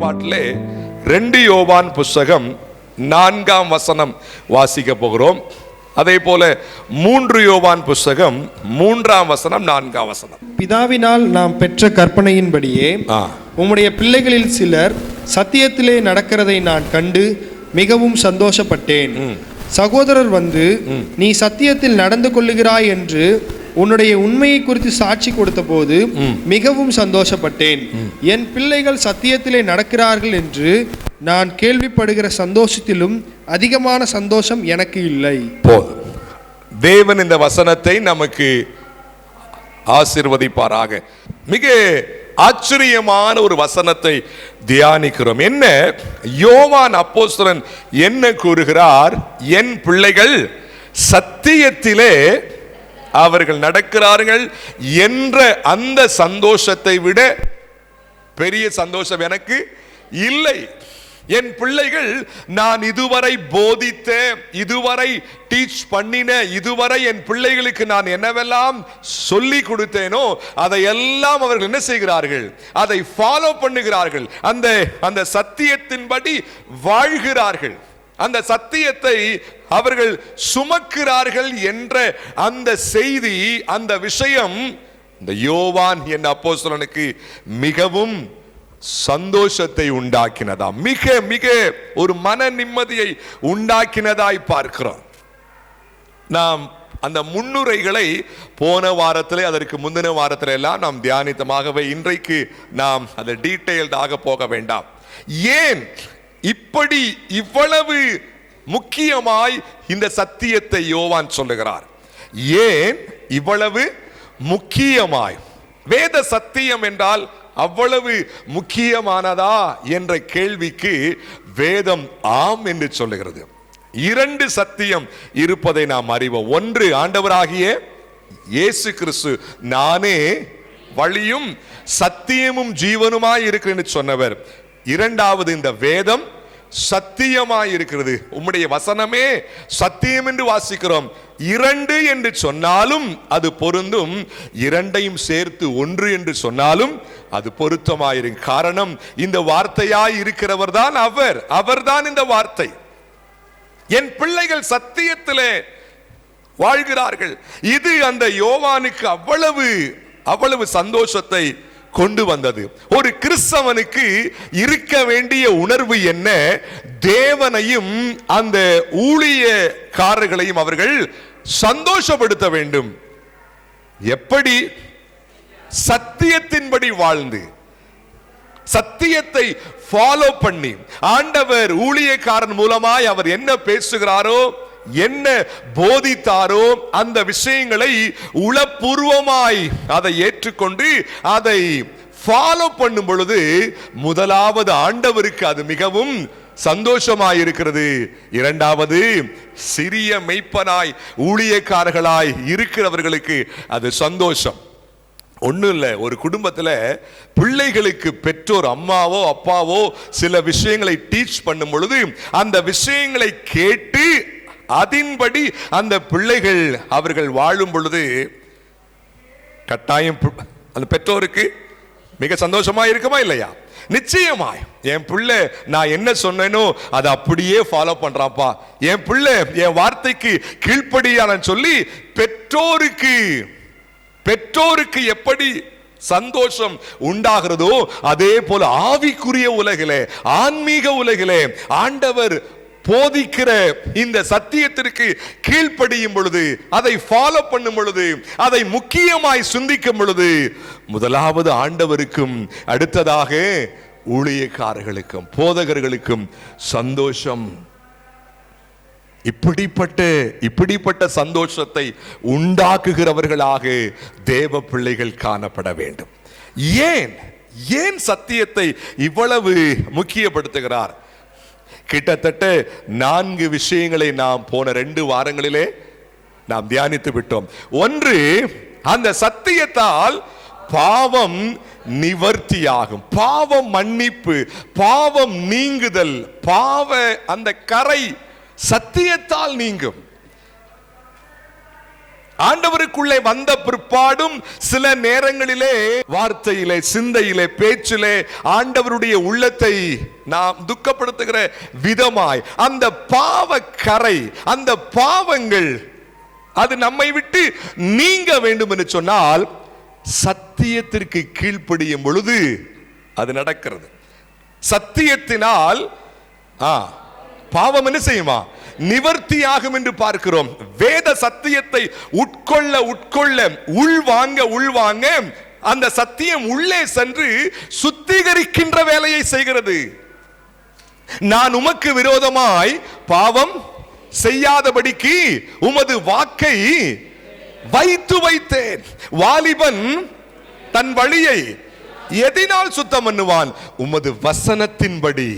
ஏற்பாட்டிலே 2 யோவான் புஸ்தகம் 4ஆம் வசனம் வாசிக்க போகிறோம். அதே போல 3 யோவான் புஸ்தகம் 3ஆம் வசனம் 4ஆம் வசனம். பிதாவினால் நாம் பெற்ற கற்பனையின்படியே உம்முடைய பிள்ளைகளில் சிலர் சத்தியத்திலே நடக்கிறதை நான் கண்டு மிகவும் சந்தோஷப்பட்டேன். சகோதரர் வந்து நீ சத்தியத்தில் நடந்து கொள்ளுகிறாய் என்று உன்னுடைய உண்மையை குறித்து சாட்சி கொடுத்த போது மிகவும் சந்தோஷப்பட்டேன். என் பிள்ளைகள் சத்தியத்திலே நடக்கிறார்கள் என்று நான் கேள்விப்படுகிற சந்தோஷத்திலும் அதிகமான சந்தோஷம் எனக்கு இல்லை. போதும். தேவன் இந்த வசனத்தை நமக்கு ஆசீர்வதிப்பாராக. மிக ஆச்சரியமான ஒரு வசனத்தை தியானிக்கிறோம். என்ன யோவான் அப்போஸ்தலன் என்ன கூறுகிறார்? என் பிள்ளைகள் சத்தியத்திலே அவர்கள் நடக்கிறார்கள் என்ற அந்த சந்தோஷத்தை விட பெரிய சந்தோஷம் எனக்கு இல்லை. என் பிள்ளைகள் நான் இதுவரை போதித்த, இதுவரை டீச் பண்ணின, இதுவரை என் பிள்ளைகளுக்கு நான் என்னவெல்லாம் சொல்லி கொடுத்தேனோ அதையெல்லாம் அவர்கள் என்ன செய்கிறார்கள்? அதை ஃபாலோ பண்ணுகிறார்கள். அந்த சத்தியத்தின்படி வாழ்கிறார்கள். அந்த சத்தியத்தை அவர்கள் சுமக்கிறார்கள் என்ற அந்த செய்தி, அந்த விஷயம் இந்த யோவான் என்ற அப்போஸ்தலனுக்கு மிகவும் சந்தோஷத்தை உண்டாக்கினதா, மிக மிக ஒரு மன நிம்மதியை உண்டாக்கினதாய் பார்க்கிறோம். நாம் அந்த முன்னுரைகளை போன வாரத்திலே, அதற்கு முந்தின வாரத்திலே எல்லாம் நாம் தியானித்தமாகவே இன்றைக்கு நாம் அதை டீட்டெயில்டாக போக வேண்டாம். ஏன் இப்படி இவ்வளவு முக்கியமாய் இந்த சத்தியத்தை யோவான் சொல்லுகிறார்? ஏன் இவ்வளவு முக்கியமாய்? வேத சத்தியம் என்றால் அவ்வளவு முக்கியமானதா என்ற கேள்விக்கு வேதம் ஆம் என்று சொல்லுகிறது. 2 சத்தியம் இருப்பதை நாம் அறிவோம். ஒன்று, ஆண்டவராகிய இயேசு கிறிஸ்து நானே வழியும் சத்தியமும் ஜீவனுமாய் இருக்கிறேன்னு சொன்னவர். 2வது, இந்த வேதம் சத்தியமாய் இருக்கிறது. உம்முடைய வசனமே சத்தியம் என்று வாசிக்கிறோம். 2 என்று சொன்னாலும் அது பொருந்தும், 2ஐயும் சேர்த்து 1 என்று சொன்னாலும் அது பொருத்தமாயிரும். காரணம், இந்த வார்த்தையாய் இருக்கிறவர் தான் அவர்தான் இந்த வார்த்தை. என் பிள்ளைகள் சத்தியத்திலே வாழ்கிறார்கள். இது அந்த யோவானுக்கு அவ்வளவு சந்தோஷத்தை கொண்டு வந்தது. ஒரு கிறிஸ்தவனுக்கு இருக்க வேண்டிய உணர்வு என்ன? தேவனையும் அந்த ஊழியக்காரர்களையும் அவர்கள் சந்தோஷப்படுத்த வேண்டும். எப்படி? சத்தியத்தின்படி வாழ்ந்து, சத்தியத்தை ஃபாலோ பண்ணி, ஆண்டவர் ஊழியக்காரன் மூலமாய் அவர் என்ன பேசுகிறாரோ, என்ன போதித்தாரோ அந்த விஷயங்களை உளப்பூர்வமாய் அதை ஏற்றுக்கொண்டு அதை ஃபாலோ பண்ணும் பொழுது முதலாவது ஆண்டவருக்கு அது மிகவும் சந்தோஷமாயிருக்கிறது. 2வது, சிறிய மெய்ப்பனாய் ஊழியக்காரர்களாய் இருக்கிறவர்களுக்கு அது சந்தோஷம். ஒன்றும் இல்லை, ஒரு குடும்பத்தில் பிள்ளைகளுக்கு பெற்றோர் அம்மாவோ அப்பாவோ சில விஷயங்களை டீச் பண்ணும் பொழுது அந்த விஷயங்களை கேட்டு அதன்படி அந்த பிள்ளைகள் அவர்கள் வாழும் பொழுது கட்டாயம் அந்த பெற்றோருக்கு மிக சந்தோஷமா இருக்குமா இல்லையா? நிச்சயமாய். என் பிள்ளை நான் என்ன சொன்னேனோ அதை அப்படியே ஃபாலோ பண்றாப்பா, என் பிள்ளை என் வார்த்தைக்கு கீழ்ப்படியான சொல்லி பெற்றோருக்கு எப்படி சந்தோஷம் உண்டாகிறதோ அதே போல ஆவிக்குரிய உலகிலே, ஆன்மீக உலகிலே ஆண்டவர் போதிக்கிற இந்த சத்தியத்திற்கு கீழ்ப்படியும் பொழுது, அதை ஃபாலோ பண்ணும் பொழுது, அதை முக்கியமாய் சிந்திக்கும் பொழுது முதலாவது ஆண்டவருக்கும் அடுத்ததாக ஊழியக்காரர்களுக்கும் போதகர்களுக்கும் சந்தோஷம். இப்படிப்பட்ட சந்தோஷத்தை உண்டாக்குகிறவர்களாக தேவ பிள்ளைகள் காணப்பட வேண்டும். ஏன் சத்தியத்தை இவ்வளவு முக்கியப்படுத்துகிறார்? கிட்டத்தட்ட 4 விஷயங்களை நாம் போன 2 வாரங்களிலே நாம் தியானித்து விட்டோம். ஒன்று, அந்த சத்தியத்தால் பாவம் நிவர்த்தியாகும், பாவம் மன்னிப்பு, பாவம் நீங்குதல், பாவ அந்த கரை சத்தியத்தால் நீங்கும். ஆண்டவருக்குள்ளே வந்த பிற்பாடும் சில நேரங்களிலே வார்த்தையிலே, சிந்தையிலே, பேச்சிலே ஆண்டவருடைய உள்ளத்தை நாம் துக்கப்படுத்துகிற விதமாய் அந்த பாவ கரை, அந்த பாவங்கள் அது நம்மை விட்டு நீங்க வேண்டும் என்று சொன்னால் சத்தியத்திற்கு கீழ்ப்படியும் பொழுது அது நடக்கிறது. சத்தியத்தினால் பாவம் என்ன செய்யுமா? நிவர்த்தியாகும் என்று பார்க்கிறோம். வேத சத்தியத்தை உட்கொள்ள உட்கொள்ள உள்வாங்க அந்த சத்தியம் உள்ளே சென்று சுத்திகரிக்கின்ற வேலையை செய்கிறது. நான் உமக்கு விரோதமாய் பாவம் செய்யாதபடிக்கு உமது வாக்கை வைத்து வைத்தேன். வாலிபன் தன் வழியை எதினால் சுத்தம் பண்ணுவான்? உமது வசனத்தின்படி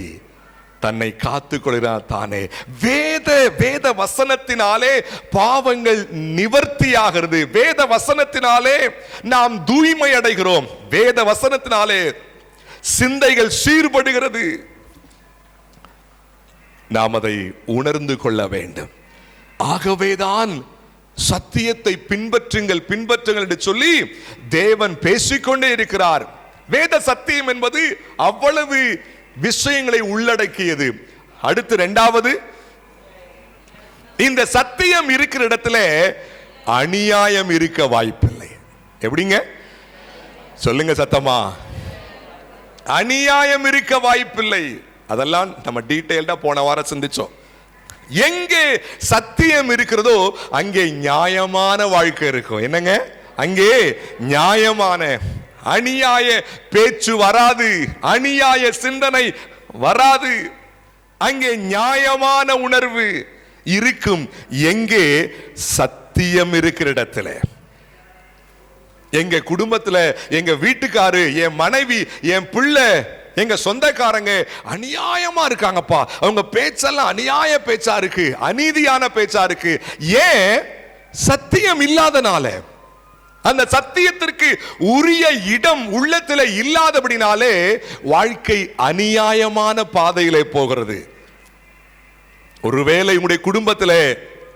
தன்னை காத்துக் கொள்கிறான் தானே. வேத வசனத்தினாலே பாவங்கள் நிவர்த்தியாகிறது. வேத வசனத்தினாலே நாம் தூய்மை அடைகிறோம். வேத வசனத்தினாலே சிந்தைகள் சீர்படுகிறது. நாம் அதை உணர்ந்து கொள்ள வேண்டும். ஆகவேதான் சத்தியத்தை பின்பற்றுங்கள் பின்பற்றுங்கள் என்று சொல்லி தேவன் பேசிக்கொண்டே இருக்கிறார். வேத சத்தியம் என்பது அவ்வளவு விஷயங்களை உள்ளடக்கியது. அடுத்து இரண்டாவது, இந்த சத்தியம் இருக்கிற இடத்துல அநியாயம் இருக்க வாய்ப்பில்லை. எப்படிங்க சொல்லுங்க சத்தமா? அநியாயம் இருக்க வாய்ப்பில்லை. அதெல்லாம் நம்ம டீடைல்டா போன வாரம் சிந்திச்சோம். எங்கே சத்தியம் இருக்கிறதோ அங்கே நியாயமான வாழ்க்கை இருக்கும். என்னங்க? அங்கே நியாயமான, அநியாய பேச்சு வராது, அநியாய சிந்தனை வராது. அங்கே நியாயமான உணர்வு இருக்கும். எங்கே சத்தியம் இருக்கிற இடத்துல. எங்க குடும்பத்துல எங்க வீட்டுக்காரு, என் மனைவி, என் பிள்ளை, எங்க சொந்தக்காரங்க அநியாயமா இருக்காங்கப்பா, அவங்க பேச்செல்லாம் அநியாய பேச்சா இருக்கு, அநீதியான பேச்சா இருக்கு. ஏன்? சத்தியம் இல்லாதனால. அந்த சத்தியத்திற்கு உரிய இடம் உள்ளத்தில் இல்லாதபடினாலே வாழ்க்கை அநியாயமான பாதையிலே போகிறது. ஒருவேளை உங்களுடைய குடும்பத்திலே,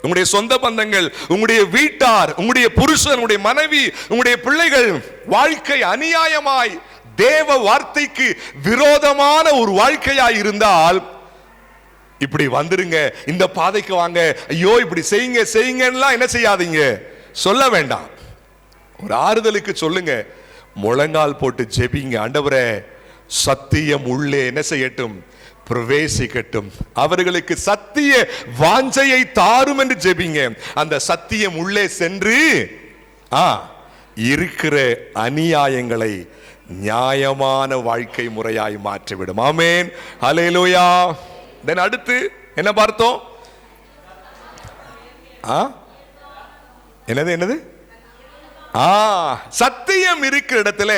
உங்களுடைய சொந்த பந்தங்கள், உங்களுடைய வீட்டார், உங்களுடைய புருஷன், உங்களுடைய மனைவி, உங்களுடைய பிள்ளைகள் வாழ்க்கை அநியாயமாய் தேவ வார்த்தைக்கு விரோதமான ஒரு வாழ்க்கையாய் இருந்தால் இப்படி வந்துருங்க, இந்த பாதைக்கு வாங்க, ஐயோ இப்படி செய்யுங்க செய்யுங்கன்னா என்ன செய்யாதீங்க, சொல்ல வேண்டாம். ஒரு ஆறுதலுக்கு சொல்லுங்க, முழங்கால் போட்டு ஜெபிங்க. ஆண்டவரே சத்தியம் உள்ளே என்ன செய்யட்டும்? பிரவேசிக்கட்டும். அவர்களுக்கு சத்திய வாஞ்சையை தாரும் என்று ஜெபிங்க. அந்த சத்தியம் உள்ளே சென்று இருக்கிற அநியாயங்களை நியாயமான வாழ்க்கை முறையாய் மாற்றிவிடும். ஆமென், ஹல்லேலூயா. தென் அடுத்து என்ன பார்த்தோம்? என்னது? சத்தியம் இருக்கிற இடத்துல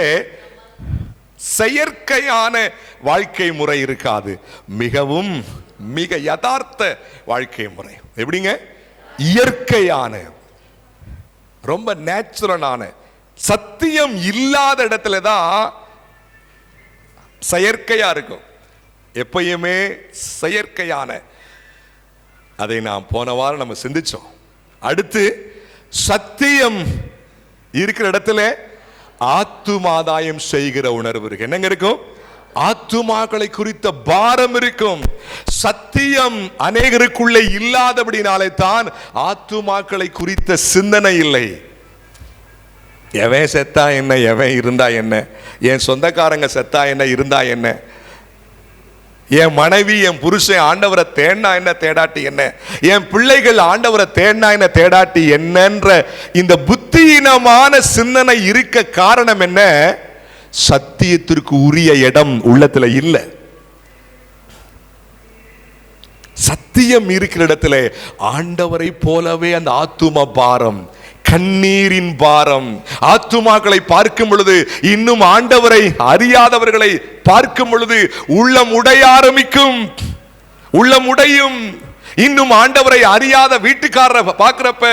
செயற்கையான வாழ்க்கை முறை இருக்காது. மிக யதார்த்த வாழ்க்கை முறை. எப்படிங்க? இயற்கையான, ரொம்ப நேச்சுரலான. சத்தியம் இல்லாத இடத்துல தான் செயற்கையா இருக்கும். எப்பயுமே செயற்கையான. அதை நாம் போன வாரம் நம்ம சிந்திச்சோம். அடுத்து சத்தியம் இருக்கிற இடத்துல ஆத்துமாதாயம் செய்கிற உணர்வு இருக்கு. என்னங்க இருக்கும்? ஆத்துமாக்களை குறித்த பாரம் இருக்கும். சத்தியம் அநேகருக்குள்ளே இல்லாதபடினாலே தான் ஆத்துமாக்களை குறித்த சிந்தனை இல்லை. எவன் செத்தா என்ன, எவன் இருந்தா என்ன, என் சொந்தக்காரங்க செத்தா என்ன, இருந்தா என்ன, என் மனைவி என் புருஷன் ஆண்டவரை தேடினா என்ன தேடாட்டி என்ன, என் பிள்ளைகள் ஆண்டவரை தேடினா என்ன தேடாட்டி என்னன்ற இந்த புத்தியினமான சிந்தனை இருக்க காரணம் என்ன? சத்தியத்திற்கு உரிய இடம் உள்ளத்துல இல்லை. சத்தியம் இருக்கிற இடத்துல ஆண்டவரை போலவே அந்த ஆத்தும பாரம், கண்ணீரின் பாரம். ஆத்துமாக்களை பார்க்கும் பொழுது, இன்னும் ஆண்டவரை அறியாதவர்களை பார்க்கும் பொழுது உள்ளம் உடைய ஆரம்பிக்கும், உள்ளம் உடையும். இன்னும் ஆண்டவரை அறியாத வீட்டுக்காரரை பார்க்கிறப்ப,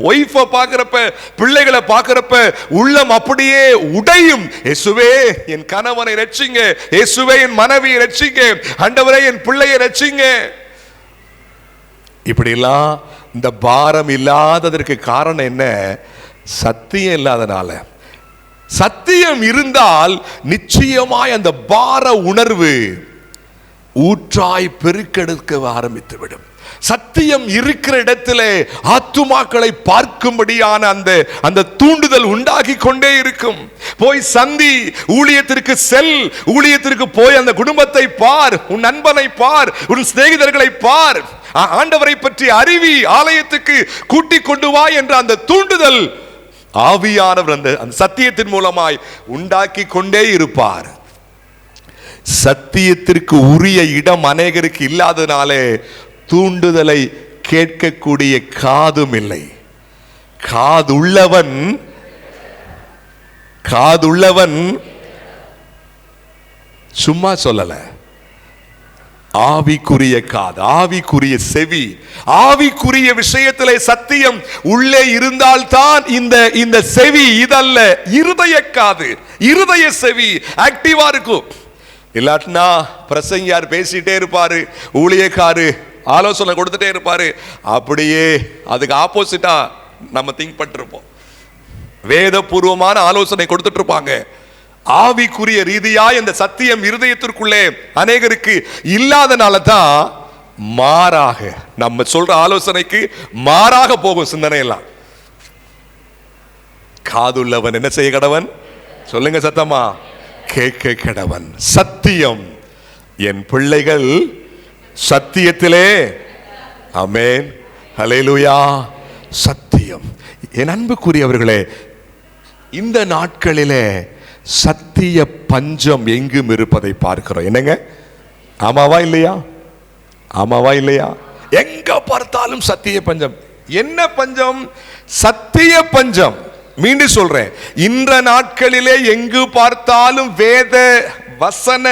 ஒய்ஃப பார்க்கிறப்ப, பிள்ளைகளை பார்க்கிறப்ப உள்ளம் அப்படியே உடையும். இயேசுவே என் கணவனை ரட்சிங்க, இயேசுவே என் மனைவியை ரட்சிங்க, ஆண்டவரே என் பிள்ளையை ரட்சிங்க. இப்படியெல்லாம் இந்த பாரம் இல்லாததற்கு காரணம் என்ன? சத்தியம் இல்லாதனால. சத்தியம் இருந்தால் நிச்சயமாய் அந்த பார உணர்வு ஊற்றாய் பெருக்கெடுக்க ஆரம்பித்து விடும். சத்தியம் இருக்கிற இடத்திலே ஆத்துமாக்களை பார்க்கும்படியான அந்த தூண்டுதல் உண்டாகி கொண்டே இருக்கும். போய் சந்தி, ஊழியத்திற்கு செல், ஊழியத்திற்கு போய் அந்த குடும்பத்தை பார், உன் நண்பனை பார், உன் சிநேகிதர்களை பார், ஆண்டவரை பற்றி அறிவி, ஆலயத்துக்கு கூட்டிக் கொண்டு வா என்ற அந்த தூண்டுதல் ஆவியானவர் அந்த சத்தியத்தின் மூலமாய் உண்டாக்கி கொண்டே இருப்பார். சத்தியத்திற்கு உரிய இடம் அநேகருக்கு இல்லாதனாலே தூண்டுதலை கேட்கக்கூடிய காதும் இல்லை. காதுள்ளவன் சும்மா சொல்லல, ஆவிக்குரிய காது, ஆவிக்குரிய செவி, ஆவிக்குரிய விஷயத்திலே சத்தியம் உள்ளே இருந்தால்தான் இந்த செவி, இதல்ல இருதய காது, இருதய செவி ஆக்டிவா இருக்கும். இல்லாட்டினா பிரசங்கியார் பேசிட்டே இருப்பாரு, ஊழியக்காரு ஆலோசனை கொடுத்துட்டே இருப்பாரு, அப்படியே அதுக்கு ஆப்போசிட்டா நம்ம திங்க் பண்ணிருப்போம். வேதபூர்வமான ஆலோசனை கொடுத்துட்டு இருப்பாங்க. ஆவிக்குரிய ரீதியா இந்த சத்தியம் இருதயத்திற்குள்ளே அநேகருக்கு இல்லாதனால தான் மாறாக நம்ம சொல்ற ஆலோசனைக்கு மாறாக போகும் சிந்தனை எல்லாம். காதுள்ளவன் என்ன செய்ய கடவன்? சொல்லுங்க சத்தமா, கேட்க கடவன். சத்தியம், என் பிள்ளைகள் சத்தியத்திலே, ஆமென், ஹல்லேலூயா. சத்தியம். என் அன்புக்குரியவர்களே, இந்த நாட்களிலே சத்திய பஞ்சம் எங்கும் இருப்பதை பார்க்கிறோம். என்னங்க, ஆமாவா இல்லையா? ஆமாவா இல்லையா? எங்க பார்த்தாலும் சத்திய பஞ்சம். என்ன பஞ்சம்? சத்திய பஞ்சம். மீண்டும் சொல்றேன், இந்த நாட்களிலே எங்கு பார்த்தாலும் வேத வசன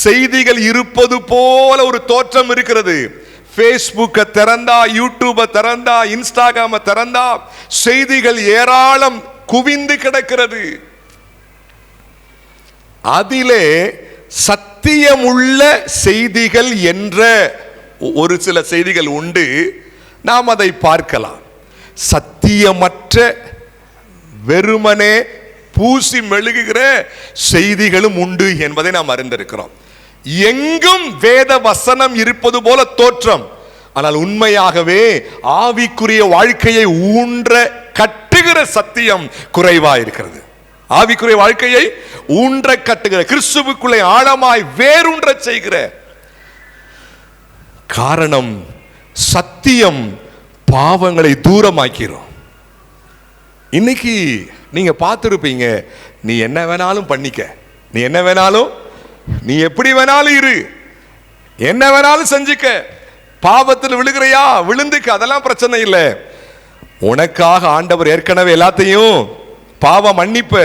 செய்திகள் இருப்பது போல ஒரு தோற்றம் இருக்கிறது. பேஸ்புக்கை திறந்தா, யூடியூபை திறந்தா, இன்ஸ்டாகிராமை திறந்தா செய்திகள் ஏராளம் குவிந்து கிடக்கிறது. அதிலே சத்தியமுள்ள செய்திகள் என்ற ஒரு சில செய்திகள் உண்டு, நாம் அதை பார்க்கலாம். சத்தியமற்ற வெறுமனே பூசி மெழுகுகிற செய்திகளும் உண்டு என்பதை நாம் அறிந்திருக்கிறோம். எங்கும் வேத வசனம் இருப்பது போல தோற்றம், ஆனால் உண்மையாகவே ஆவிக்குரிய வாழ்க்கையை ஊன்ற கட்டுகிற சத்தியம் குறைவா இருக்கிறது. ஆவிக்குரிய வாழ்க்கையை ஊன்ற கட்டுகிற, கிறிஸ்துவுக்குள்ளே ஆழமாய் வேரூன்ற செய்கிற காரணம் சத்தியம் பாவங்களை தூரமாக்கிறோம். இன்னைக்கு நீங்க பார்த்திருப்பீங்க, நீ என்ன வேணாலும் பண்ணிக்க, நீ என்ன வேணாலும், நீ எப்படி வேணாலும் இரு, என்ன வேணாலும் செஞ்சுக்க, பாவத்தில் விழுகிறையா விழுந்துக்க, அதெல்லாம் பிரச்சனை இல்லை. உனக்காக ஆண்டவர் ஏற்கனவே எல்லாத்தையும் பாவ மன்னிப்பு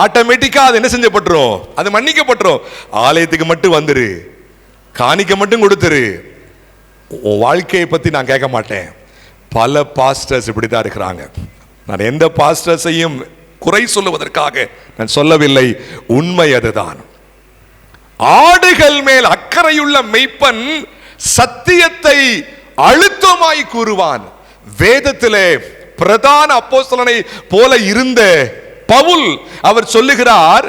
ஆட்டோமேட்டிக்கா அது என்ன செஞ்சப்பட்டுரும், அது மன்னிக்கப்பட்டுரும். ஆலயத்துக்கு மட்டும் வந்துரு, காணிக்க மட்டும் கொடுத்துரு, உன் வாழ்க்கையை பத்தி நான் கேட்க மாட்டேன். பல பாஸ்டர்ஸ் இப்படித்தான் இருக்கிறாங்க. நான் எந்த பாஸ்டர்ஸையும் குறை சொல்லுவதற்காக நான் சொல்லவில்லை, உண்மை அதுதான். ஆடுகள் மேல் அக்கறையுள்ள மெய்ப்பன் சத்தியத்தை அழுத்தமாய் கூறுவான். வேதத்திலே பிரதான அப்போஸ்தலனை போல இருந்த பவுல் அவர் சொல்லுகிறார்,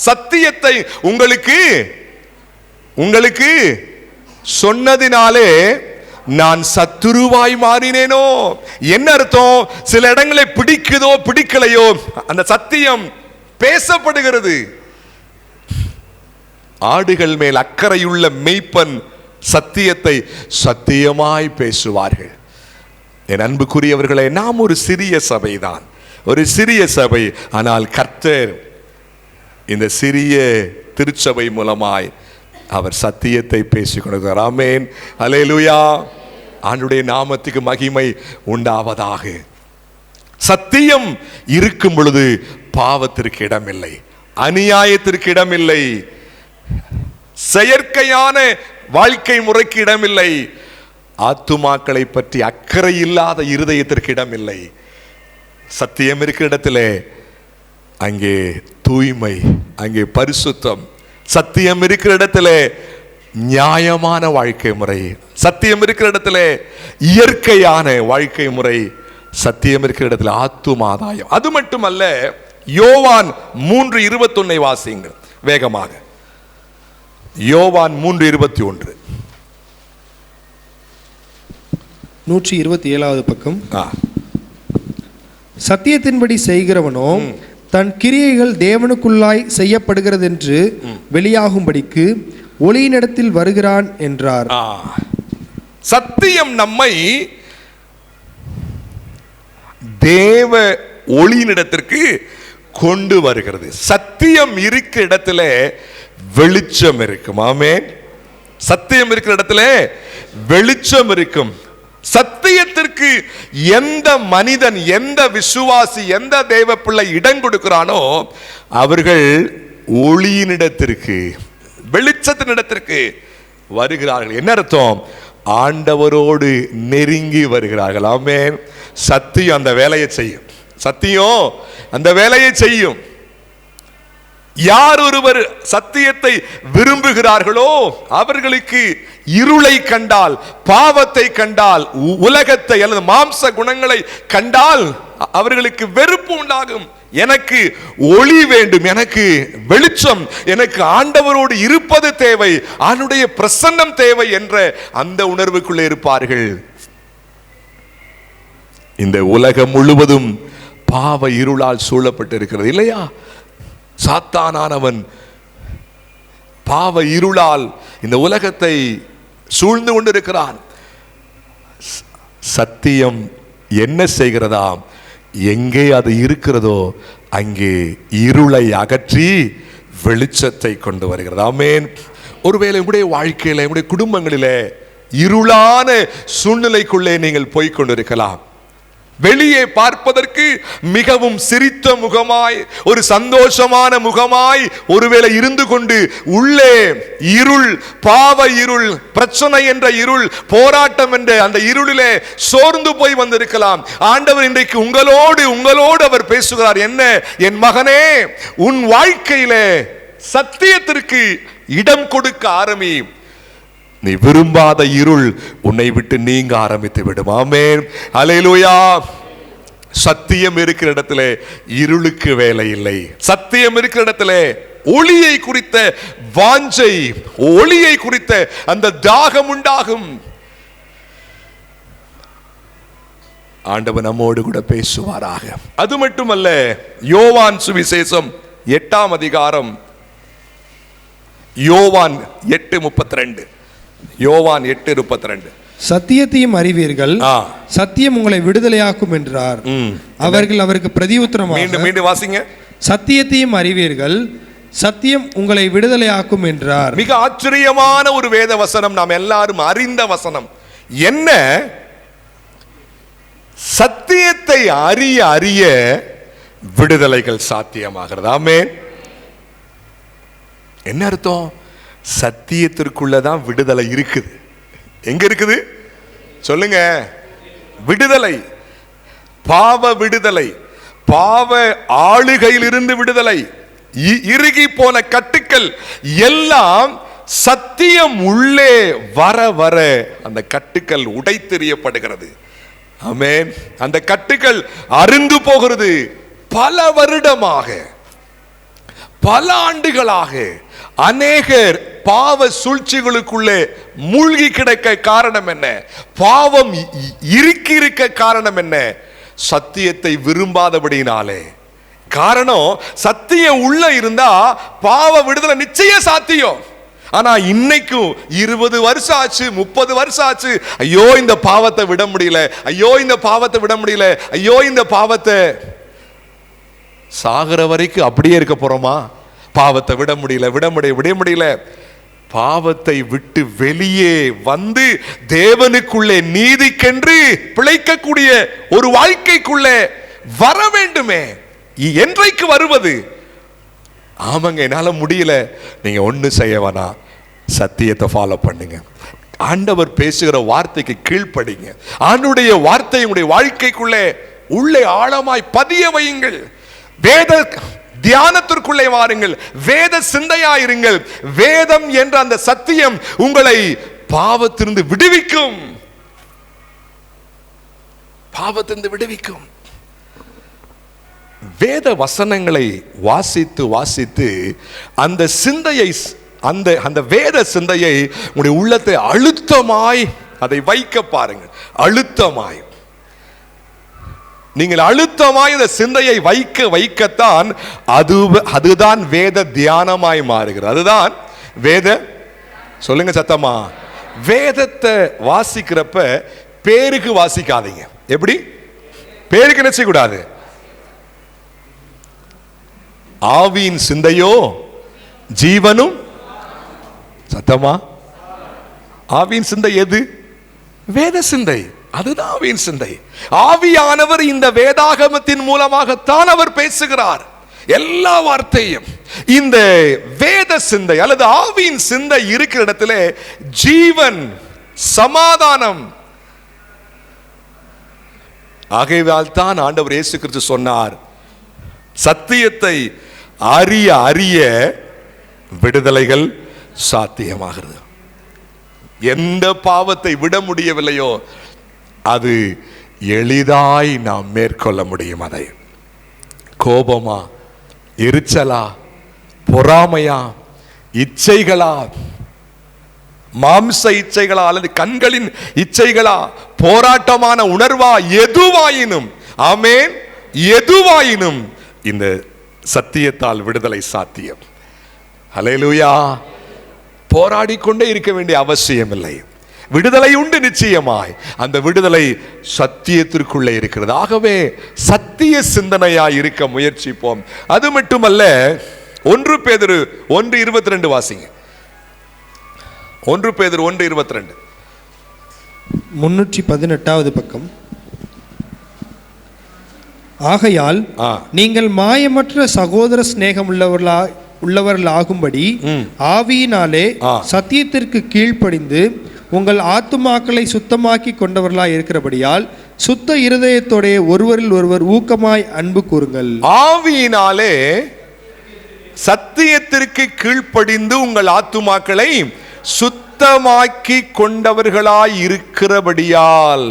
சத்தியத்தை உங்களுக்கு சொன்னதினாலே நான் சத்துருவாய் மாறினேனோ. என்ன அர்த்தம்? சில இடங்களை பிடிக்குதோ பிடிக்கலையோ, அந்த சத்தியம் பேசப்படுகிறது. ஆடுகள் மேல் அக்கறையுள்ள மெய்ப்பன் சத்தியத்தை சத்தியமாய் பேசுவார்கள். என் அன்புக்குரியவர்களே, நாம் ஒரு சிறிய சபைதான், ஒரு சிறிய சபை. ஆனால் கர்த்தர் இந்த சிறிய திருச்சபை மூலமாய் அவர் சத்தியத்தை பேசிக் கொண்டிருக்கிறார். ஆமென், அல்லேலூயா. ஆண்டவருடைய நாமத்துக்கு மகிமை உண்டாவதாக. சத்தியம் இருக்கும் பொழுது பாவத்திற்கு இடமில்லை, அநியாயத்திற்கு இடமில்லை, செயற்கையான வாழ்க்கை முறைக்கு இடமில்லை, ஆத்துமாக்களை பற்றி அக்கறை இல்லாத இருதயத்திற்கு இடமில்லை. சத்தியம் இருக்கிற இடத்திலே அங்கே தூய்மை, அங்கே பரிசுத்தம். சத்தியம் இருக்கிற இடத்திலே நியாயமான வாழ்க்கை முறை, சத்தியம் இருக்கிற இடத்துல இயற்கையான வாழ்க்கை முறை, சத்தியம் இருக்கிற இடத்துல ஆத்துமாதாயம். அது மட்டுமல்ல, யோவான் 3:21 வாசிங்க வேகமாக. யோவான் 3:21. 127வது பக்கம். சத்தியத்தின்படி செய்கிறவனோ தன் கிரியைகள் தேவனுக்குள்ளாய் செய்யப்படுகிறது என்று வெளியாகும்படிக்கு ஒளியினிடத்தில் வருகிறான் என்றார். சத்தியம் நம்மை தேவ ஒளியினிடத்திற்கு கொண்டு வருகிறது. சத்தியம் இருக்கிற இடத்துல வெளிச்சம் இருக்கும். ஆமென். சத்தியம் இருக்கிற இடத்துல வெளிச்சம் இருக்கும். சத்தியத்திற்கு எந்த மனிதன், எந்த விசுவாசி, எந்த தேவ பிள்ளை இடம் கொடுக்கிறானோ அவர்கள் ஒளியினிடத்திற்கு, வெளிச்சத்தினிடத்திற்கு வருகிறார்கள். என்ன அர்த்தம்? ஆண்டவரோடு நெருங்கி வருகிறார்கள். ஆமென். சத்தியம் அந்த வேலையை செய்யும். சத்தியம் அந்த வேலையை செய்யும். யார் ஒருவர் சத்தியத்தை விரும்புகிறார்களோ அவர்களுக்கு இருளை கண்டால், பாவத்தை கண்டால், உலகத்தை அல்லது மாம்ச குணங்களை கண்டால் அவர்களுக்கு வெறுப்பு உண்டாகும். எனக்கு ஒளி வேண்டும், எனக்கு வெளிச்சம், எனக்கு ஆண்டவரோடு இருப்பது தேவை, அவருடைய பிரசன்னம் தேவை என்ற அந்த உணர்வுக்குள்ளே இருப்பார்கள். இந்த உலகம் முழுவதும் பாவ இருளால் சூழப்பட்டிருக்கிறது இல்லையா? சாத்தானானவன் பாவ இருளால் இந்த உலகத்தை சூழ்ந்து கொண்டிருக்கிறான். சத்தியம் என்ன செய்கிறதாம்? எங்கே அது இருக்கிறதோ அங்கே இருளை அகற்றி வெளிச்சத்தை கொண்டு வருகிறது. ஆமென். ஒருவேளை உங்களுடைய வாழ்க்கையில, உங்களுடைய குடும்பங்களிலே இருளான சூழ்நிலைக்குள்ளே நீங்கள் போய்கொண்டிருக்கலாம். வெளியே பார்ப்பதற்கு மிகவும் சிரித்த முகமாய், ஒரு சந்தோஷமான முகமாய் ஒருவேளை இருந்து கொண்டு உள்ளே இருள், பாவ இருள், பிரச்சனை என்ற இருள், போராட்டம் என்ற அந்த இருளிலே சோர்ந்து போய் வந்திருக்கலாம். ஆண்டவர் இன்றைக்கு உங்களோடு அவர் பேசுகிறார். என்ன? என் மகனே, உன் வாழ்க்கையிலே சத்தியத்திற்கு இடம் கொடுக்க ஆரம்பி. நீ விரும்பாத இருள் உன்னை விட்டு நீங்க ஆரம்பித்து விடும். ஆமென். அல்லேலூயா. சத்தியம் இருக்கிற இடத்துல இருளுக்கு வேலை இல்லை. சத்தியம் இருக்கிற இடத்துல ஒளியை குறித்த வாஞ்சை, ஒளியை குறித்த அந்த தாகம் உண்டாகும். ஆண்டவர் நம்மோடு கூட பேசுவாராக. அது மட்டுமல்ல, யோவான் சுவிசேஷம் 8ஆம் அதிகாரம், யோவான் 8:32. யோவான் 8:32. சத்தியத்தையும் அறிவீர்கள், சத்தியம் உங்களை விடுதலையாக்கும் என்றார். அவர்கள் அவருக்கு பிரதியுத்தரமாக, மீண்டும் வாசிங்க. சத்தியத்தையும் அறிவீர்கள், சத்தியம் உங்களை விடுதலையாக்கும் என்றார். மிக ஆச்சரியமான ஒரு வேத வசனம், நாம் எல்லாரும் அறிந்த வசனம். என்ன? சத்தியத்தை அறிய அறிய விடுதலைகள் சாத்தியமாகிறது. ஆமென். என்ன அர்த்தம்? சத்தியத்திற்குள்ளதான் விடுதலை இருக்குது. எங்க இருக்குது சொல்லுங்க? விடுதலை, பாவ விடுதலை, பாவ ஆளுகையில் இருந்து விடுதலை, இறுகி போன கட்டுக்கள் எல்லாம் சத்தியம் உள்ளே வர வர அந்த கட்டுக்கள் உடைத்தெறியப்படுகிறது. ஆமென். அந்த கட்டுக்கள் அருந்து போகிறது. பல வருடமாக, பல ஆண்டுகளாக அநேகர் பாவ சூழ்ச்சிகளுக்குள்ளே மூழ்கி கிடக்க காரணம் என்ன? பாவம் இறுக்கி இருக்க காரணம் என்ன? சத்தியத்தை விரும்பாதபடினாலே. காரணம், சத்தியம் உள்ள இருந்தா பாவ விடுதலை நிச்சயம் சாத்தியம். ஆனா இன்னைக்கும் 20 வருஷம் ஆச்சு, 30 வருஷம் ஆச்சு, ஐயோ இந்த பாவத்தை விட முடியல, ஐயோ இந்த பாவத்தை விட முடியல, ஐயோ இந்த பாவத்தை. சாகிற வரைக்கும் அப்படியே இருக்க போறோமா? பாவத்தை விட முடியல. பாவத்தை விட்டு வெளியே வந்து தேவனுக்குள்ளே நீதிக்கென்று பிழைக்கக்கூடிய ஒரு வாழ்க்கைக்குள்ளே வர வேண்டுமே. என்றைக்கு வருவது? ஆமாங்க, என்னால முடியல. நீங்க ஒண்ணு செய்ய வேணாம், சத்தியத்தை ஃபாலோ பண்ணுங்க. ஆண்டவர் பேசுகிற வார்த்தைக்கு கீழ்ப்படிங்க. ஆண்டுடைய வார்த்தை உங்களுடைய வாழ்க்கைக்குள்ளே உள்ளே ஆழமாய் பதிய வையுங்கள். தியானத்திற்குள்ளே வாருங்கள், வேத சிந்தையாயிருங்கள். வேதம் என்ற அந்த சத்தியம் உங்களை பாவத்திலிருந்து விடுவிக்கும், பாவத்திலிருந்து விடுவிக்கும். வேத வசனங்களை வாசித்து வாசித்து அந்த சிந்தையை, அந்த வேத சிந்தையை உங்களுடைய உள்ளத்தை அழுத்தமாய் அதை வைக்க பாருங்கள். அழுத்தமாய் நீங்கள் அழுத்தமாய் இந்த சிந்தையை வைக்கத்தான் அதுதான் வேத தியானமாய் மாறுகிறது. அதுதான் வேத, சொல்லுங்க சத்தமா, வேதத்தை வாசிக்கிறப்ப பேருக்கு வாசிக்காதீங்க. எப்படி பேருக்கு என்ன செய்யக்கூடாது? ஆவியின் சிந்தையோ ஜீவனும், சத்தமா, ஆவியின் சிந்தை எது? வேத சிந்தை. அதுதான் ஆவியின் சிந்தை. ஆவியானவர் இந்த வேதாகமத்தின் மூலமாகத்தான் அவர் பேசுகிறார். எல்லா வார்த்தையும் இந்த வேத சிந்தை அல்லது ஆவியின் சிந்தை இருக்கிற இடத்துல ஜீவன், சமாதானம். ஆகையால் தான் ஆண்டவர் இயேசு கிறிஸ்து சொன்னார், சத்தியத்தை அறிய அறிய விடுதலைகள் சாத்தியமாகிறது. எந்த பாவத்தை விட முடியவில்லையோ அது எளிதாய் நாம் மேற்கொள்ள முடியும். அதை கோபமா, எரிச்சலா, பொறாமையா, இச்சைகளா, மாம்ச இச்சைகளா அல்லது கண்களின் இச்சைகளா, போராட்டமான உணர்வா, எதுவாயினும், ஆமென், எதுவாயினும் இந்த சத்தியத்தால் விடுதலை சாத்தியம். ஹல்லேலூயா. போராடிக்கொண்டே இருக்க வேண்டிய அவசியம் இல்லை. விடுதலை உண்டு நிச்சயமாய். அந்த விடுதலை சத்தியத்திற்குள்ளே இருக்கிறது. ஆகவே சத்திய சிந்தனையாய் இருக்க முயற்சிப்போம். அது மட்டுமல்ல, 1 பேதுரு 1:22 வாசிங்க. 1 பேதுரு 1:22, 318வது பக்கம். ஆகையால் நீங்கள் மாயமற்ற சகோதர சிநேகம் உள்ளவர்களாகும்படி ஆவியினாலே சத்தியத்திற்கு கீழ்ப்படிந்து உங்கள் ஆத்துமாக்களை சுத்தமாக்கி கொண்டவர்களாய் இருக்கிறபடியால் சுத்த இருதயத்தோடைய ஒருவரில் ஒருவர் ஊக்கமாய் அன்பு கூறுங்கள். ஆவியினாலே சத்தியத்திற்கு கீழ்ப்படிந்து உங்கள் ஆத்துமாக்களை சுத்தமாக்கி கொண்டவர்களாய் இருக்கிறபடியால்.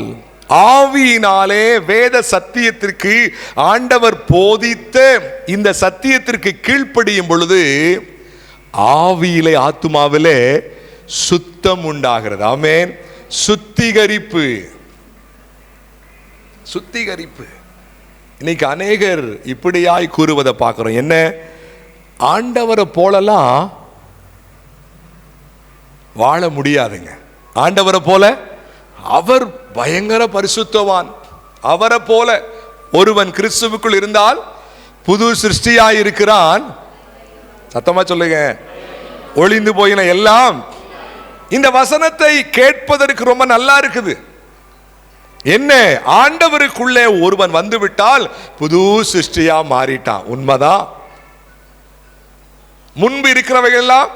ஆவியினாலே வேத சத்தியத்திற்கு ஆண்டவர் போதித்த இந்த சத்தியத்திற்கு கீழ்ப்படியும் பொழுது ஆவியிலே, ஆத்துமாவிலே சுத்தம் உண்டாகிறது. ஆமென். சுத்திகரிப்பு, சுத்திகரிப்பு. இன்னைக்கு அநேகர் இப்படியாய் கூறுவதை பார்க்கிறோம். என்ன, ஆண்டவரை போலலாம் வாழ முடியாதுங்க. ஆண்டவரை போல, அவர் பயங்கர பரிசுத்தவான், அவரை போல ஒருவன் கிறிஸ்துவுக்குள் இருந்தால் புது சிருஷ்டியாய் இருக்கிறான். சத்தமா சொல்லுங்க. ஒளிந்து போயின எல்லாம். இந்த வசனத்தை கேட்பதற்கு ரொம்ப நல்லா இருக்குது. என்ன, ஆண்டவருக்குள்ளே ஒருவன் வந்து விட்டால் புது சிருஷ்டியா மாறிட்டான். உண்மைதான். முன்பு இருக்கிறவைகள் எல்லாம்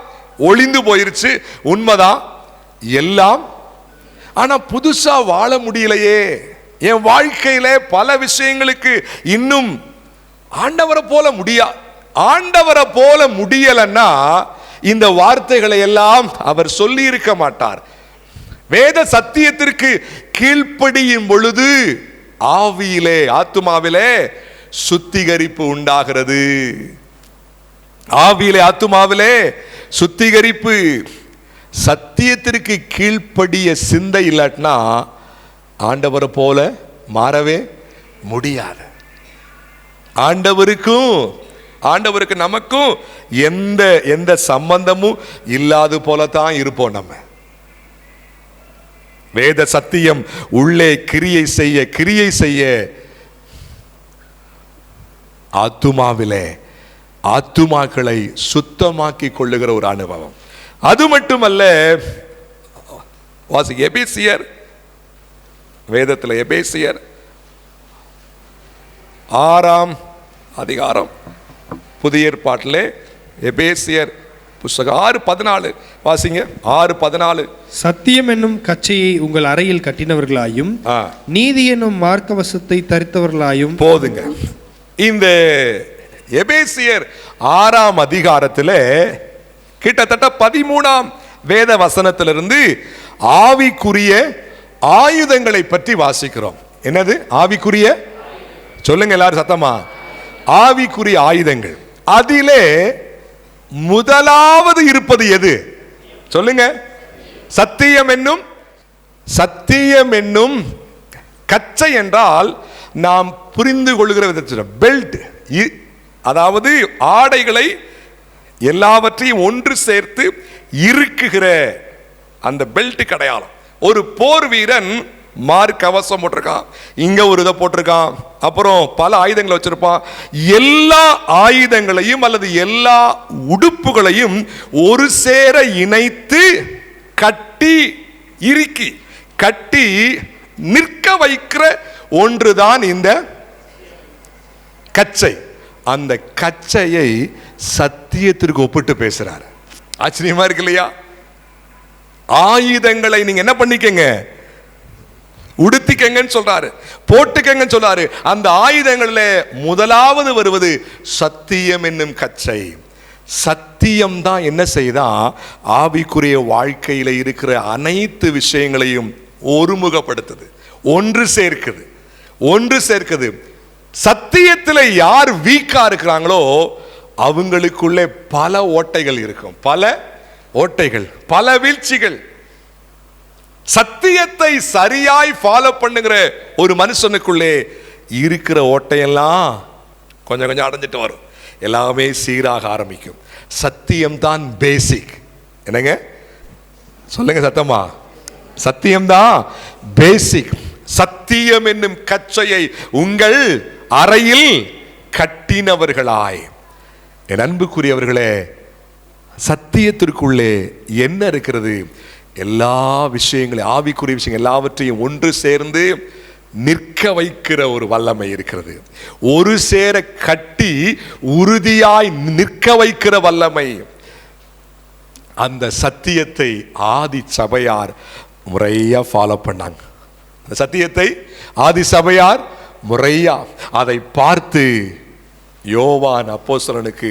ஒளிந்து போயிருச்சு, உண்மைதான் எல்லாம். ஆனா புதுசா வாழ முடியலையே. என் வாழ்க்கையில பல விஷயங்களுக்கு இன்னும் ஆண்டவரை போல ஆண்டவரை போல முடியலன்னா இந்த வார்த்தைகளை எல்லாம் அவர் சொல்லி இருக்க மாட்டார். வேத சத்தியத்திற்கு கீழ்ப்படியும் பொழுது ஆவியிலே, ஆத்துமாவிலே சுத்திகரிப்பு உண்டாகிறது. ஆவியிலே, ஆத்துமாவிலே சுத்திகரிப்பு. சத்தியத்திற்கு கீழ்ப்படிய சிந்தை இல்லாட்டினா ஆண்டவரை போல மாறவே முடியாது. ஆண்டவருக்கு நமக்கும் எந்த சம்பந்தமும் இல்லாது போலதான் இருப்போம். நம்ம வேத சத்தியம் உள்ளே கிரியை செய்ய ஆத்துமாக்களை சுத்தமாக்கி கொள்ளுகிற ஒரு அனுபவம். அது மட்டுமல்ல, எபேசியர், வேதத்தில் எபேசியர் 6ஆம் அதிகாரம், புதிய ஏற்பாட்டிலே எபேசியர் புஸ்தகம் 6:14 வாசிங்க. 6:14. சத்தியம் என்னும் கச்சையை உங்கள் அறையில் கட்டினவர்களாயும் நீதி என்னும் மார்க்கவசத்தை தரித்தவர்களாயும். போதுங்க. இந்த எபேசியர் 6ஆம் அதிகாரத்தில் கிட்டத்தட்ட 13ஆம் வேத வசனத்திலிருந்து ஆவிக்குரிய ஆயுதங்களை பற்றி வாசிக்கிறோம். என்னது ஆவிக்குரிய? சொல்லுங்க எல்லாரும் சத்தமா. ஆவிக்குரிய ஆயுதங்கள். அதிலே முதலாவது இருப்பது எது? சொல்லுங்க. சத்தியம் என்னும் கச்சை என்றால் நாம் புரிந்து கொள்கிற விதத்தில் பெல்ட், அதாவது ஆடைகளை எல்லாவற்றையும் ஒன்று சேர்த்து இருக்குகிற அந்த பெல்ட் அடையாளம். ஒரு போர் வீரன் மார்க் கவசம் போட்டிருக்கான், இங்க ஒரு இதை போட்டிருக்கான், அப்புறம் பல ஆயுதங்களை வச்சிருப்பான். எல்லா ஆயுதங்களையும் அல்லது எல்லா உடுப்புகளையும் ஒரு சேர இணைத்து கட்டி நிற்க வைக்கிற ஒன்றுதான் இந்த கச்சை. அந்த கச்சையை சத்தியத்திற்கு ஒப்பிட்டு பேசுறார். ஆச்சரியமா இருக்கு இல்லையா? ஆயுதங்களை நீங்க என்ன பண்ணிக்கங்க, உடுத்திக்கங்கன்னு சொல்றாரு, போட்டுக்கங்கன்னு சொல்றாரு. அந்த ஆயுதங்களில் முதலாவது வருவது சத்தியம் என்னும் கச்சை. சத்தியம் தான் என்ன செய்தா ஆவிக்குரிய வாழ்க்கையில இருக்கிற அனைத்து விஷயங்களையும் ஒருமுகப்படுத்துது, ஒன்று சேர்க்குது. சத்தியத்தில் யார் வீக்கா இருக்கிறாங்களோ அவங்களுக்குள்ளே பல ஓட்டைகள் இருக்கும், பல வீழ்ச்சிகள். சத்தியத்தை சரியாய் ஃபாலோ பண்ணுகிற ஒரு மனுஷனுக்குள்ளே இருக்கிற ஓட்டையெல்லாம் கொஞ்சம் கொஞ்சம் அடைஞ்சிட்டு வரும், எல்லாமே சீராக ஆரம்பிக்கும். சத்தியம் தான் பேசிக். என்னங்க சொல்லுங்க சத்தமா. சத்தியம்தான் பேசிக். சத்தியம் என்னும் கச்சையை உங்கள் அறையில் கட்டினவர்களாய். என் அன்புக்குரியவர்களே, சத்தியத்திற்குள்ளே என்ன இருக்கிறது? எல்லா விஷயங்களையும், ஆவிக்குரிய விஷயங்கள் எல்லாவற்றையும் ஒன்று சேர்ந்து நிற்க வைக்கிற ஒரு வல்லமை இருக்கிறது. ஒரு சேர கட்டி உறுதியாய் நிற்க வைக்கிற வல்லமை. அந்த சத்தியத்தை ஆதி சபையார் முறையா ஃபாலோ பண்ணாங்க. அந்த சத்தியத்தை ஆதி சபையார் முறையா அதை பார்த்து யோவான் அப்போஸ்தலனுக்கு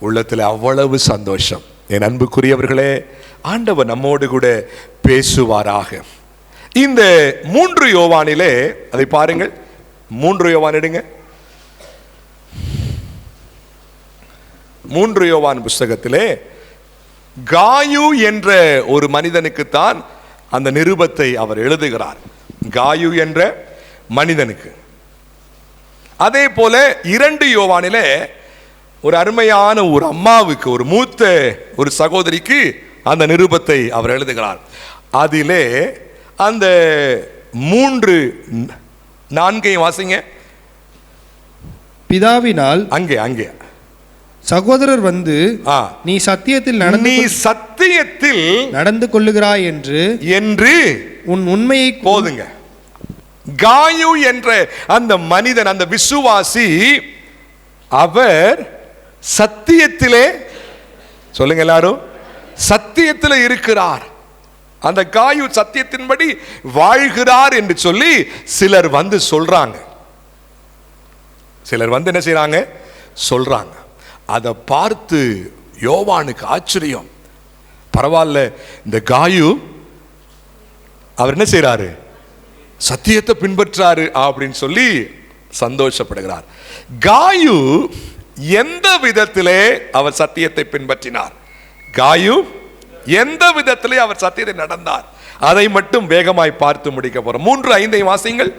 உள்ளத்தில் அவ்வளவு சந்தோஷம். என் அன்புக்குரியவர்களே, ஆண்டவர் நம்மோடு கூட பேசுவாராக. இந்த 3 யோவானிலே அதை பாருங்கள். 3 யோவான் எடுங்க. 3 யோவான் புஸ்தகத்திலே காயு என்ற ஒரு மனிதனுக்குத்தான் அந்த நிருபத்தை அவர் எழுதுகிறார். காயு என்ற மனிதனுக்கு. அதே போல 2 யோவானிலே ஒரு அருமையான ஒரு அம்மாவுக்கு, ஒரு மூத்த ஒரு சகோதரிக்கு அந்த நிருபத்தை அவர் எழுதுகிறார். அதிலே அந்த 3:4 வாசிங்க. பிதாவினால் அங்கே சகோதரர் வந்து நீ சத்தியத்தில் நடந்து கொள்ளுகிறாய் என்று உன் உண்மையை போதுங்க. காயு என்ற அந்த மனிதன், அந்த விசுவாசி, அவர் சத்தியத்திலே, சொல்லுங்க எல்லாரும், சத்தியத்திலே இருக்கிறார். அந்த காயு சத்தியத்தின்படி வாழ்கிறார் என்று சொல்லி சிலர் வந்து சொல்றாங்க. சிலர் வந்து என்ன செய்றாங்க? சொல்றாங்க. அதை பார்த்து யோவானுக்கு ஆச்சரியம். பரவாயில்ல, இந்த காயு அவர் என்ன செய்றாரு? சத்தியத்தை பின்பற்றாரு அப்படின்னு சொல்லி சந்தோஷப்படுகிறார். காயு எந்த விதத்திலே அவர் சத்தியத்தை பின்பற்றினார்? காயு எந்த விதத்திலே அவர் சத்தியத்தை நடந்தார்? அதை மட்டும் வேகமாய் பார்த்து முடிக்க போறோம். 3:5 வாசிங்கள்.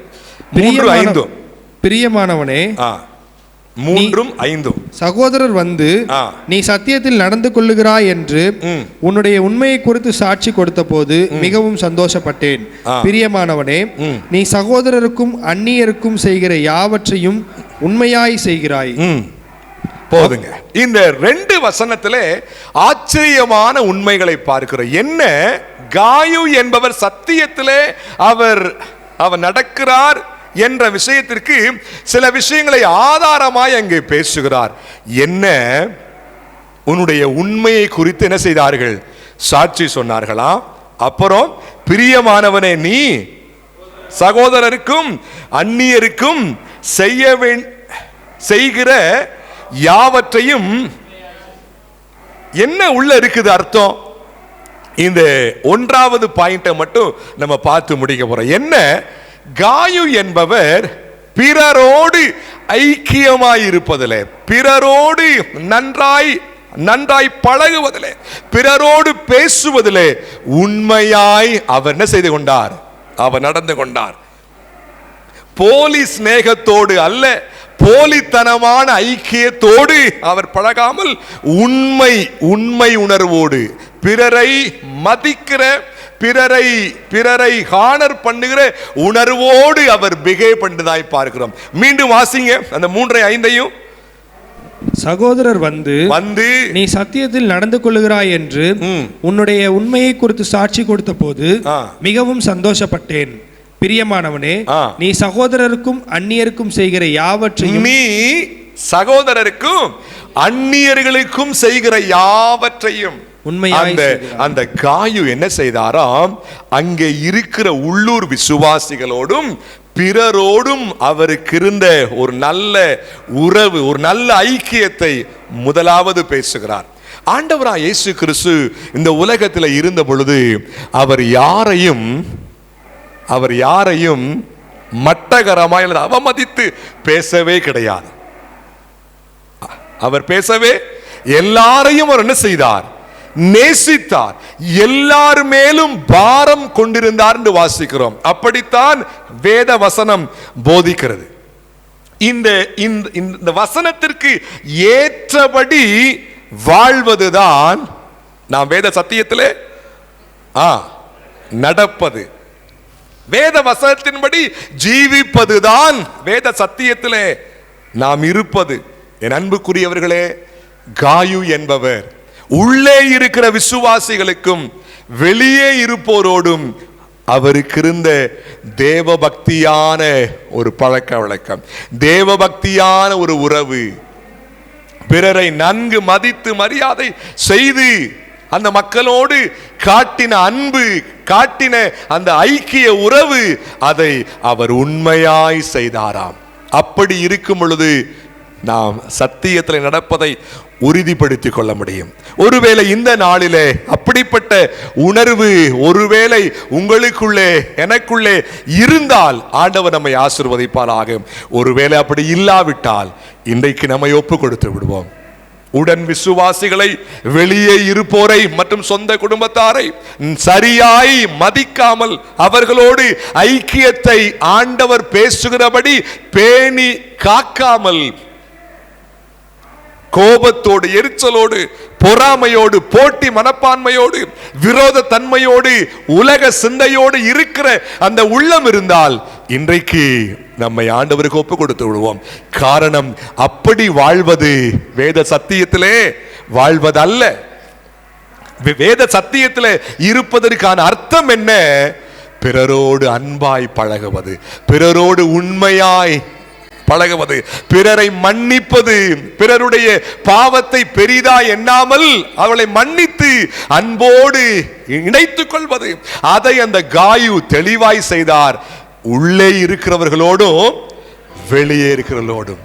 3:5. பிரியமானவனே, 3:5 சகோதரர் வந்து நீ சத்தியத்தில் நடந்து கொள்ளுகிறாய் என்று உன்னுடைய உண்மையை குறித்து சாட்சி கொடுத்த போது மிகவும் சந்தோஷப்பட்டேன். பிரியமானவனே, நீ சகோதரருக்கும் அந்நியருக்கும் செய்கிற யாவற்றையும் உண்மையாய் செய்கிறாய். போதுங்க. இந்த 2 வசனத்திலே ஆச்சரியமான உண்மைகளை பார்க்கிறோம். என்ன? காயு என்பவர் சத்தியத்திலே அவர் நடக்கிறார் என்ற விஷயத்திற்கு சில விஷயங்களை ஆதாரமாய் அங்கே பேசுகிறார். என்ன? உன்னுடைய உண்மையை குறித்து என்ன செய்தார்கள்? சாட்சி சொன்னார்களாம். அப்புறம் பிரியமானவனே, நீ சகோதரருக்கும் அந்நியருக்கும் செய்கிற யாவற்றையும். என்ன உள்ள இருக்குது அர்த்தம்? இந்த ஒன்றாவது பாயிண்ட மட்டும் நம்ம பார்த்து முடிக்க போறோம். என்ன? காயு என்பவர் பிறரோடு ஐக்கியமாயிருப்பதிலே, பிறரோடு நன்றாய் பழகுவதிலே, பிறரோடு பேசுவதிலே உண்மையாய் அவர் என்ன செய்து கொண்டார்? அவர் நடந்து கொண்டார். போலி சிநேகத்தோடு அல்ல, போலித்தனமான ஐக்கியத்தோடு அவர் பழகாமல் உண்மை உணர்வோடு, பிறரை மதிக்கிற, பிறரை ஹானர் பண்ணுகிற உணர்வோடு அவர் பிஹேவ் பண்ணதாய் பார்க்கிறோம். மீண்டும் வாசிங்க அந்த 3:5. சகோதரர் வந்து நீ சத்தியத்தில் நடந்து கொள்ளுகிறாய் என்று உன்னுடைய உண்மையை குறித்து சாட்சி கொடுத்த போது மிகவும் சந்தோஷப்பட்டேன். பிரியமானவனே, நீ சகோதரருக்கும் அந்நியருக்கும் செய்கிற யாவற்றையும், நீ சகோதரருக்கும் அந்நியர்களுக்கும் செய்கிற யாவற்றையும் அந்த காயு என்ன செய்தாராம்? அங்கே இருக்கிற உள்ளூர் விசுவாசிகளோடும் பிறரோடும் அவருக்கு இருந்த ஒரு நல்ல உறவு, ஒரு நல்ல ஐக்கியத்தை முதலாவது பேசுகிறார். ஆண்டவராய் இயேசு கிறிஸ்து இந்த உலகத்தில் இருந்த பொழுது அவர் யாரையும் மட்டகரமாய் அவமதித்து பேசவே கிடையாது. அவர் பேசவே, எல்லாரையும் அவர் என்ன செய்தார்? நேசித்தார். எல்லார் மேலும் பாரம் கொண்டிருந்தார் என்று வாசிக்கிறோம். அப்படித்தான் வேத வசனம் போதிக்கிறது. இந்த வசனத்திற்கு ஏற்றபடி வாழ்வதுதான் நாம் வேத சத்தியத்திலே நடப்பது. வேத வசனத்தின்படி ஜீவிப்பதுதான் வேத சத்தியத்திலே நாம் இருப்பது. என் அன்புக்குரியவர்களே, காயு என்பவர் உள்ளே இருக்கிற விசுவாசிகளுக்கும் வெளியே இருப்போரோடும் அவருக்கு இருந்த தேவபக்தியான ஒரு பழக்க வழக்கம், தேவபக்தியான ஒரு உறவு, பிறரை நன்கு மதித்து மரியாதை செய்து அந்த மக்களோடு காட்டின அன்பு, காட்டின அந்த ஐக்கிய உறவு, அதை அவர் உண்மையாய் செய்தாராம். அப்படி இருக்கும் பொழுது நாம் சத்தியத்தில் நடப்பதை உறுதிப்படுத்திக் கொள்ள முடியும். ஒருவேளை இந்த நாளிலே அப்படிப்பட்ட உணர்வு ஒருவேளை உங்களுக்குள்ளே எனக்குள்ளே இருந்தால் ஆண்டவர் நம்மை ஆசீர்வதிப்பாராக. ஒருவேளை அப்படி இல்லாவிட்டால் இன்றைக்கு நம்மை ஒப்பு கொடுத்து விடுவோம். உடன் விசுவாசிகளை, வெளியே இருப்போரை மற்றும் சொந்த குடும்பத்தாரை சரியாய் மதிக்காமல் அவர்களோடு ஐக்கியத்தை ஆண்டவர் பேசுகிறபடி பேணி காக்காமல் கோபத்தோடு, எரிச்சலோடு, பொறாமையோடு, போட்டி மனப்பான்மையோடு, விரோத தன்மையோடு, உலக சிந்தையோடு இருக்கிற அந்த உள்ளம் இருந்தால் இன்றைக்கு நம்மை ஆண்டவருக்கு ஒப்பு கொடுத்து விடுவோம். காரணம், அப்படி வாழ்வது வேத சத்தியத்திலே வாழ்வதல்ல. வேத சத்தியத்திலே இருப்பதற்கான அர்த்தம் என்ன? பிறரோடு அன்பாய் பழகுவது, பிறரோடு உண்மையாய் பழகுவது, பிறரை மன்னிப்பது, பிறருடைய பாவத்தை பெரிதா எண்ணாமல் அவளை மன்னித்து அன்போடு இணைத்துக் கொள்வது. அதை அந்த காயு தெளிவாய் செய்தார். உள்ளே இருக்கிறவர்களோடும் வெளியே இருக்கிறவர்களோடும்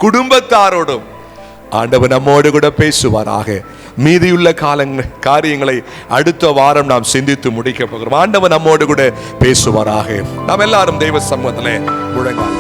குடும்பத்தாரோடும் ஆண்டவர் நம்மோடு கூட பேசுவாராக. மீதியுள்ள காரியங்களை அடுத்த வாரம் நாம் சிந்தித்து முடிக்க போகிறோம். ஆண்டவர் நம்மோடு கூட பேசுவாராக. நாம் எல்லாரும் தெய்வ சமூகத்திலே முழங்கால்